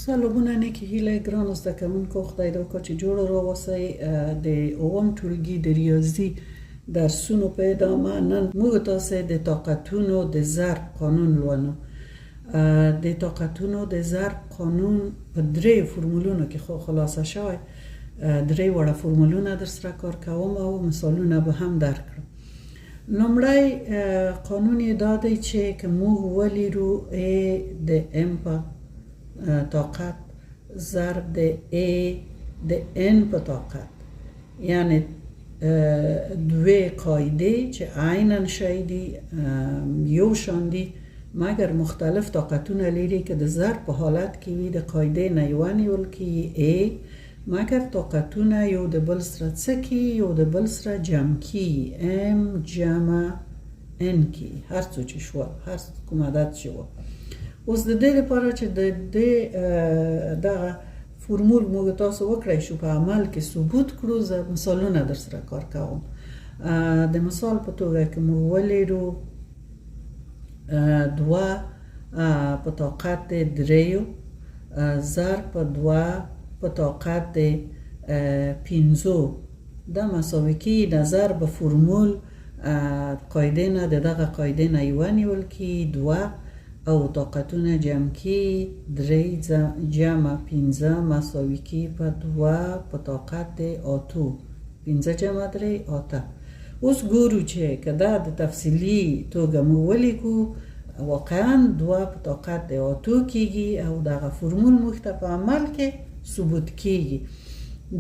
سالوبونه نیکی هیله ګرانو زده کوونکو خدای دا وکړه چې جوړ راوسئ د اووم ټولګي د ریاضي درسونو په ادامه نن موږ تاسو د طاقتونو د ضرب قانون لولو. د طاقتونو د ضرب قانون په درې فرمولونو کې خلاصه شوی. درې وړه فرمولونه در سره کار کوم او مثالونه به هم درکړم. لومړی قانون یې دا دی چې که موږ ولیرو A د M په طاقت ضرب د A د N په طاقت، یعنی دوی قاعده چې عیناً شی دي یو شان دي مگر مختلف طاقتونه لري که د ضرب په حالت کې وي د قاعده نه یوه نیول کېږي A، مگر طاقتونه یو د بل سره څه کېږي یو د بل سره جمع کېږي M جمع N کېږي، هر څه چې شول هر کوم عدد چې و. اوس د دې لپاره چې دغه فرمول موږ تاسو وکړای شو په عمل کې ثبوت کړو، زه مثالونه در سره کار کوم. د مثال په توګه که موږ ولیرو دوه په طاقت دریو ضرب په دوه په طاقت پنځو دا مساوي کېږي نظر به فرمول قاعده نه د دغه قاعده نه یوه نیول کېږي دوه او طاقتونه جمع کی درې جمع پنځه مساوي کی په دوه په طاقت اتو، پنځه جمع درې اته. اوس ګورو چې که دا د تفصیلي توګه مو ولیکو واقعا دوه په طاقت اتو کیږي او دغه فرمول موږ ته په عمل کې ثبوت کیږي.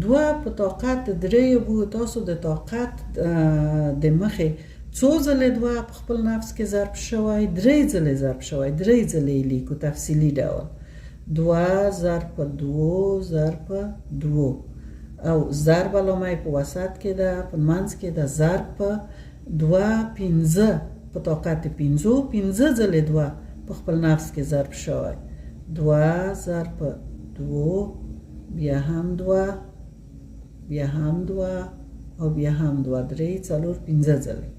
دوه په طاقت درې بو تاسو د طاقت د مخې څو ځلې دوه په خپل نفس کې ضرب شوی، درې ځلې ضرب شوی، درې ځلې لیکو تفصیلي ډول. دوه ضرب په دوو ضرب په دوو او ضرب علامه په وسط کې ده، په منځ کې ده ضرب په دوه پنځه په طاقت پنځو، پنځه ځلې دوه په خپل نفس کې ضرب شوی. دوه ضرب په دوو بیا هم دوه بیا هم دوه او بیا هم دوه، درې څلور پنځه ځلې.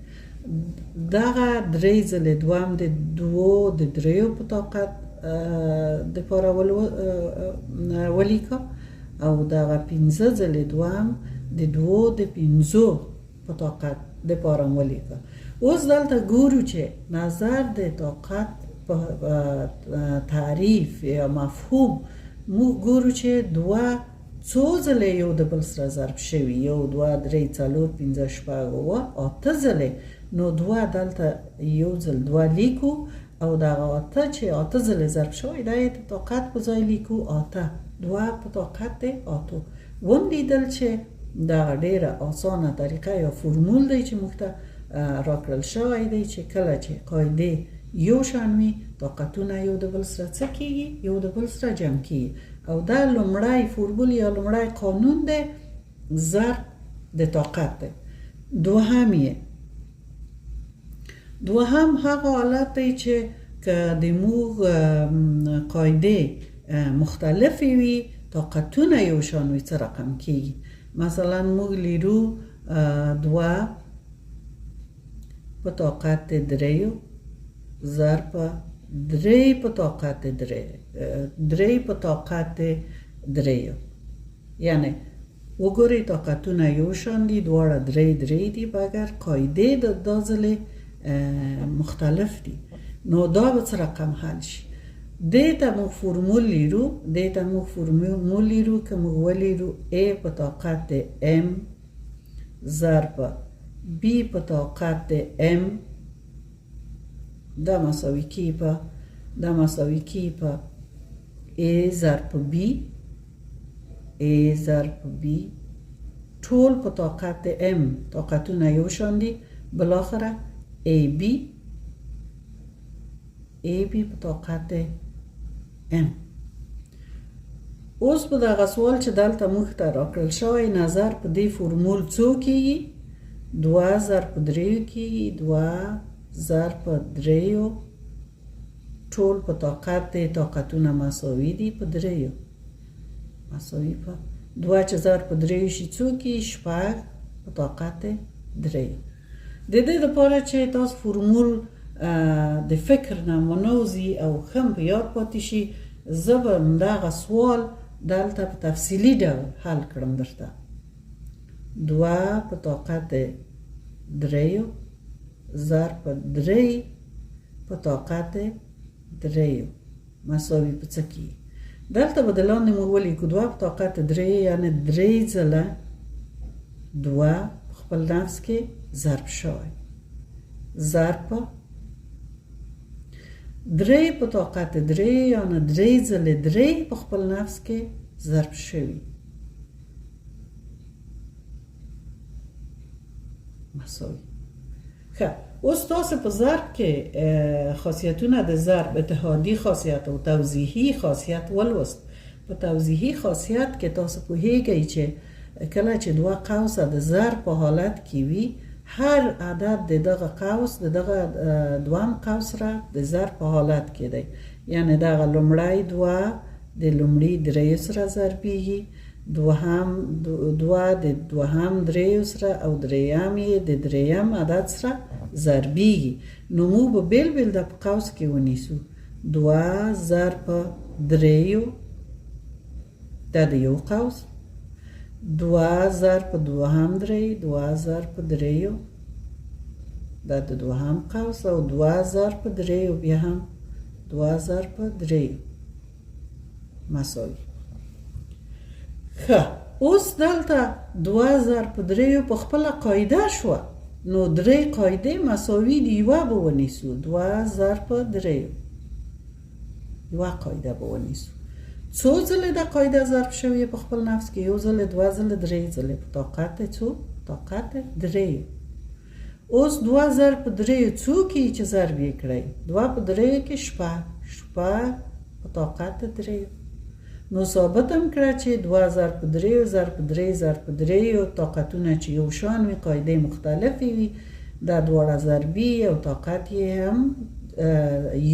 دغه درې ځلې دوهم د دوو د دریو په طاقت دپاره ولیکه او دغه پنځه ځلې دوهم د دوو د پنځو په طاقت دپاره ولیکه. اوس دلته ګورو چې نظر د طاقت په تعریف یا مفهوم موږ ګورو چې دوه څو ځلې یو د بل سره ضرب شوي، یو دوه درې څلور پنځه شپږ اووه اته ځلې، نو دوه دلته یو ځل دوه لیکو او دغه اته چې اته ځلې ضرب شوی دا یې د طاقت په ځای لیکو اته، دوه په طاقت دی اتو. وم لیدل چې دغه ډیره اسانه طریقه یا فرمول دی چې موږ ته راکړل شوی دی چې کله چې قاعده یو شان وي طاقتونه یو د بل سره څه کېږي یو د بل سره جمع کېږي او دا لومړی فرمول یا لومړی قانون دی ضرب د طاقت دی. دوهم هغه حالت دی چې که د موږ قاعده مختلفې وي طاقتونه یو شان وي څه رقم کېږي. مثلا موږ لیرو دوه په طاقت دریو ضرب درې په طاقت درې په طاقت دریو، یعنی وګورئ طاقتونه یو شان دي دواړه درې درې دي مګر قاعده دا ځلې مختلف دي، نو دا به څه رقم حل شي. دې ته موږ فرمول لیرو که موږ ولیرو A په طاقت M ضرب B په طاقت M دا مساوي کی په A ضرب B ټول په طاقت M، طاقتونه یو شان دي بالاخره AB په طاقت M. اوس په دغه سوال چې دلته موږ ته راکړل شوی نظر په دې فرمول څو کېږي، دوه ضرب په دریو کېږي، دوه ضرب په دریو ټول په طاقت دی، طاقتونه مساوي دي په دریو، مساوي په دوه چې ضرب په دریو شي څو کېږي شپږ په طاقت دریو. د دې لپاره چې تاسو فرمول د فکر نه منوزي او خم په یاد پاتې شي زه به همدغه سوال دلته په تفصیلي ډول حل کړم درته. 2 په طاقت 3 ضرب په 3 په طاقت 3 مساوي په څه کېږي؟ دلته به د لاندې موږ ولیکو 2 په طاقت 3 یعنې 3 ځله 2 په خپل نفس کې ضرب شوی ضرب په 3 په طاقت 3 یعنې 3 ځله 3 په خپل نفس کې ضرب شوی مساوي. خب اوس تاسو په ضرب کې خاصیتونه د ضرب اتحادي خاصیت او توضیحي خاصیت ولوست. په توضیحي خاصیت کې تاسو پوهیږئ چې کله چې 2 قوسه د ضرب په حالت کې وي هر عدد د دغه قوس د دغه دوام قوس را د ضرب په حالت کې دی، یعنی دغه لومړی 2 د لومړي 3 سره ضربیږي، دوهم 2 د دوهم 3 سره او دریم یې د دریم عدد سره ضربیږي. نو موږ به بیل بیل د قوس کې ونیسو 2 ضرب 3 دا د یو قوس، 2 ضرب دوهم 3 2 ضرب 3 دا د دوهم قوس او 2 ضرب 3 بیا هم 2 ضرب 3 مساوي. خب اوس دلته 2 ضرب 3 په خپل قاعده شو، نو 3 قاعده مساوي دی یوه به ونیسو 2 ضرب 3 یوه قاعده به ونیسو. څو ځله د قاعده ضرب شوی په خپل نفس کې؟ یو ځله 2 ځله 3 ځله په طاقت څو؟ طاقت 3. اوس 2 ضرب 3 څو کې چې ضرب یې کړی 2 په 3 کې شپږ په طاقت 3. نو ثابت هم کړه چې 2 ضرب 3 ضرب 3 ضرب 3 او طاقتونه چې یو شان وي قاعده مختلفې وي دا دواړه ضربي او طاقت یې هم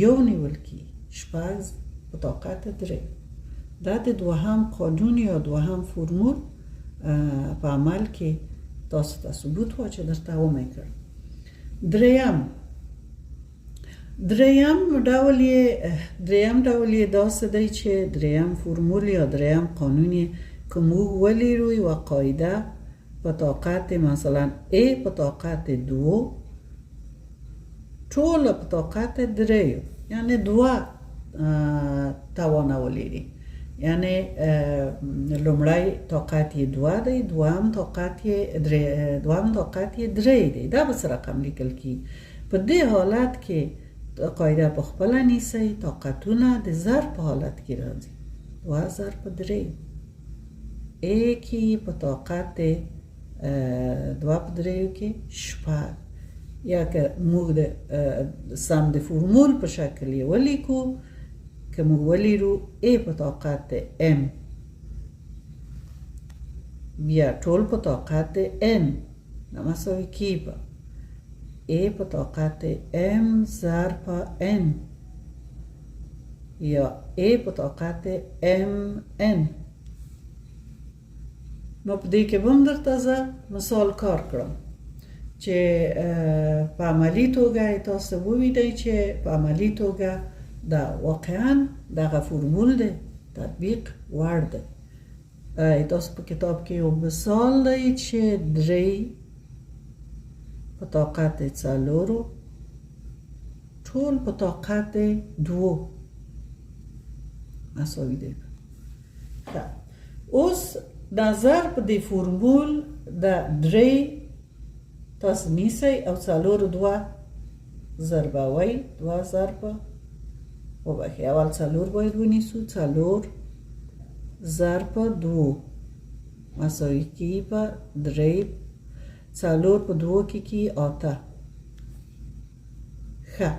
یو نیول کېږي 6 په طاقت 3. دا د دوهم قانون یا دوهم فرمول په عمل کې تاسو ته ثبوت و چې درته ومې کړ. دریم ډول یې داسې دی چې دریم فرمول یا دریم قانون یې که موږ ولیرو یوه قاعده په طاقت مثلا A په طاقت 2 ټوله په طاقت 3 یعنی 2 توانه ولیري، یعنی لومړی طاقت یې 2 دی، دوهم طاقت یې 3 دی. دا به څه رقم لیکل کېږي؟ په دې حالت کې قاعده په خپله نیسئ، طاقتونه د ضرب په حالت کې راځي 2 ضرب 3 A کې په طاقت 2 په 3 کې 6 یا که موږ د سم د فرمول په شکل یې ولیکو که موږ ولیرو A په طاقت M بیا ټول په طاقت N دا مساوي کیږي A په طاقت M ضرب N یا A په طاقت MN. نو په دې کې به هم درته زه مثال کار کړم چې په عملي توګه تاسو ووینئ چې په عملي توګه دا واقعا دغه فرمول دی تطبیق وړ دی. تاسو په کتاب کې یو مثال دی چې 3 په طاقت 4 ټول په طاقت 2 مساوي دی. اوس دا ضرب د فرمول د 3 تاسو نیسئ او 4 2 ضربوئ 2 ضرب وبخي اول 4 باید ونیسو 4 ضرب 2 مساوي کیږي په 3 4 په 2 کې 8. ښه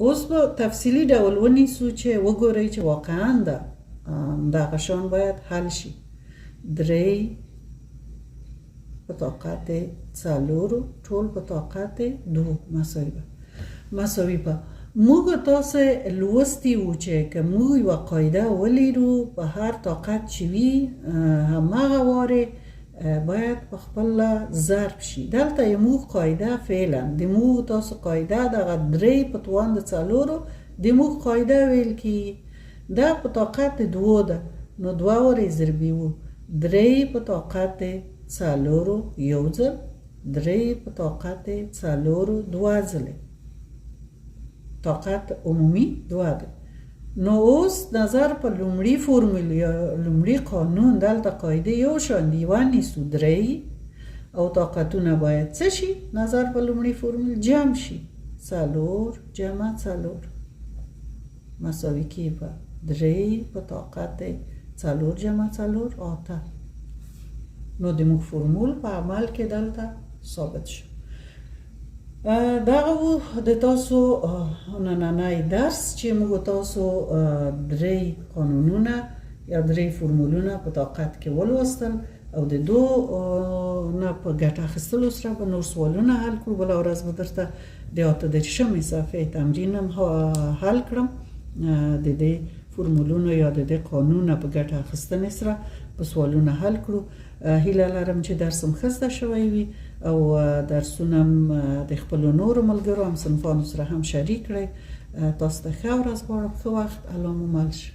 اوس به تفصیلي ډول ونیسو چې وګورئ چې واقعا دغه شان باید حل شي. 3 په طاقت 4 ټول په طاقت 2 مساوي په موږ تاسو لوستي وو چې که موږ یوه قاعده ولیرو په هر طاقت چې وي هماغه وارې باید په خپل ضرب شي. دلته یې موږ قاعده فعلا د موږ تاسو قاعده دغه 3 په توان د 4 د موږ قاعده ویل کېږي. دا په طاقت دوو ده، نو دوه ورې ضربي وو. 3 په طاقت 4 یو ځل، 3 په طاقت 4 دوه ځلې. طاقت عمومي دوه ده. نو اوس نظر په لومړي فرمول یا لومړي قانون دلته قاعده یو شان دی، 1 is to 3 او طاقتونه باید څه شي؟ نظر په لومړي فرمول جمع شي. 4 جمع 4 مساوي کیږي 3 په طاقت 4 جمع 4 8. نو د موږ فرمول په عمل کې دلته ثابت شو. دغه وو د تاسو نننی درس چې موږ تاسو 3 قانونونه یا 3 فرمولونه په طاقت کې ولوستل او د دو نه په ګټه اخیستلو سره به نور سوالونه حل کړو. بله ورځ به درته د 38مې صفحې تمرین هم حل کړم، د دې فرمولونو یا د دې قانونه په ګټه اخیستنې سره په سوالونه حل کړو. هیله لرم چې درس هم ښه زده شوی وي او درسونه هم د خپلو نورو ملګرو هم صنفانو سره هم شریک کړئ. تاسو ته ښه ورځ غواړم، ښه وخت، الله مو مل شه.